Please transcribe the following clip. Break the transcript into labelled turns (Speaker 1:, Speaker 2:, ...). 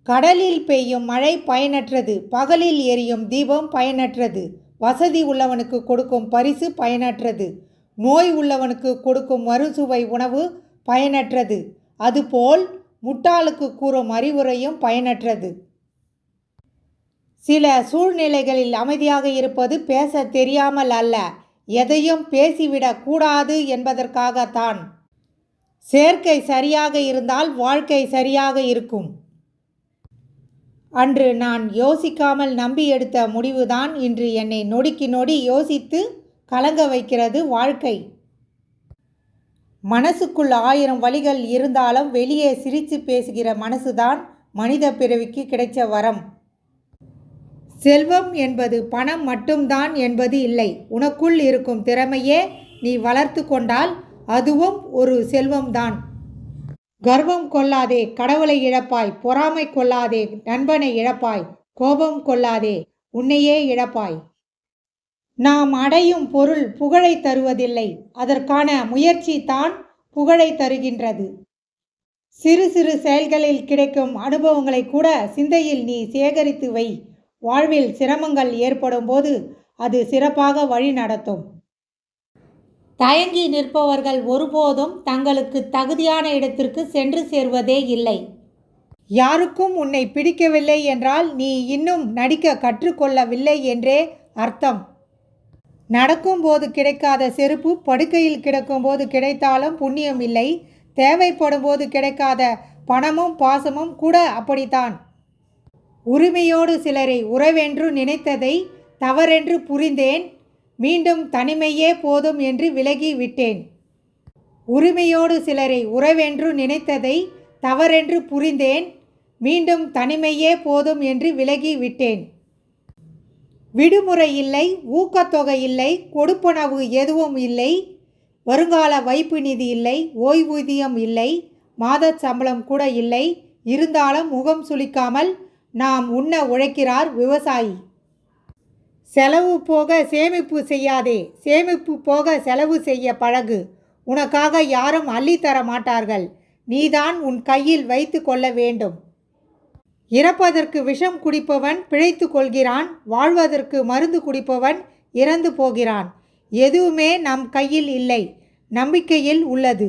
Speaker 1: கடலில் பெய்யும் மழை பயனற்றது, பகலில் எரியும் தீபம் பயனற்றது, வசதி உள்ளவனுக்கு கொடுக்கும் பரிசு பயனற்றது, நோய் உள்ளவனுக்கு கொடுக்கும் மறுசுவை உணவு பயனற்றது, அதுபோல் முட்டாளுக்கு கூறும் அறிவுரையும் பயனற்றது. சில சூழ்நிலைகளில் அமைதியாக இருப்பது பேச தெரியாமல் அல்ல, எதையும் பேசிவிடக் கூடாது என்பதற்காகத்தான். சேர்க்கை சரியாக இருந்தால் வாழ்க்கை சரியாக இருக்கும். அன்று நான் யோசிக்காமல் நம்பி எடுத்த முடிவுதான் இன்று என்னை நொடிக்கு நொடி யோசித்து கலங்க வைக்கிறது. வாழ்க்கை மனசுக்குள் 1000 வழிகள் இருந்தாலும் வெளியே சிரித்து பேசுகிற மனசுதான் மனித பிறவிக்கு கிடைச்ச வரம். செல்வம் என்பது பணம் மட்டும்தான் என்பது இல்லை. உனக்குள் இருக்கும் திறமையே நீ வளர்த்து கொண்டால் அதுவும் ஒரு செல்வம்தான். கர்வம் கொள்ளாதே, கடவுளை இழப்பாய். பொறாமை கொள்ளாதே, நண்பனை இழப்பாய். கோபம் கொள்ளாதே, உன்னையே இழப்பாய். நாம் அடையும் பொருள் புகழை தருவதில்லை, அதற்கான முயற்சி தான் புகழை தருகின்றது. சிறு சிறு செயல்களில் கிடைக்கும் அனுபவங்களை கூட சிந்தையில் நீ சேகரித்து வை. வாழ்வில் சிரமங்கள் ஏற்படும் போது அது சிறப்பாக வழி நடத்தும். தயங்கி நிற்பவர்கள் ஒருபோதும் தங்களுக்கு தகுதியான இடத்திற்கு சென்று சேர்வதே இல்லை. யாருக்கும் உன்னை பிடிக்கவில்லை என்றால் நீ இன்னும் நடிக்க கற்றுக்கொள்ளவில்லை என்றே அர்த்தம். நடக்கும்போது கிடைக்காத செருப்பு படுக்கையில் கிடக்கும்போது கிடைத்தாலும் புண்ணியம் இல்லை. தேவைப்படும் போது கிடைக்காத பணமும் பாசமும் கூட அப்படித்தான். உரிமையோடு சிலரை உறவென்று நினைத்ததை தவறென்று புரிந்தேன், மீண்டும் தனிமையே போதும் என்று விலகி விட்டேன். உரிமையோடு சிலரை உறவென்று நினைத்ததை தவறென்று புரிந்தேன், மீண்டும் தனிமையே போதும் என்று விலகி விட்டேன். விடுமுறை இல்லை, ஊக்கத்தொகை இல்லை, கொடுப்பனவு எதுவும் இல்லை, வருங்கால வைப்பு நிதி இல்லை, ஓய்வூதியம் இல்லை, மாத சம்பளம் கூட இல்லை. இருந்தாலும் முகம் சுளிக்காமல் நாம் உண்ண உழைக்கிறார் விவசாயி. செலவு போக சேமிப்பு செய்யாதே, சேமிப்பு போக செலவு செய்ய பழகு. உனக்காக யாரும் அள்ளித்தர மாட்டார்கள், நீதான் உன் கையில் வைத்து கொள்ள வேண்டும். இறப்பதற்கு விஷம் குடிப்பவன் பிழைத்து கொள்கிறான், வாழ்வதற்கு மருந்து குடிப்பவன் இறந்து போகிறான். எதுவுமே நம் கையில் இல்லை, நம்பிக்கையில் உள்ளது.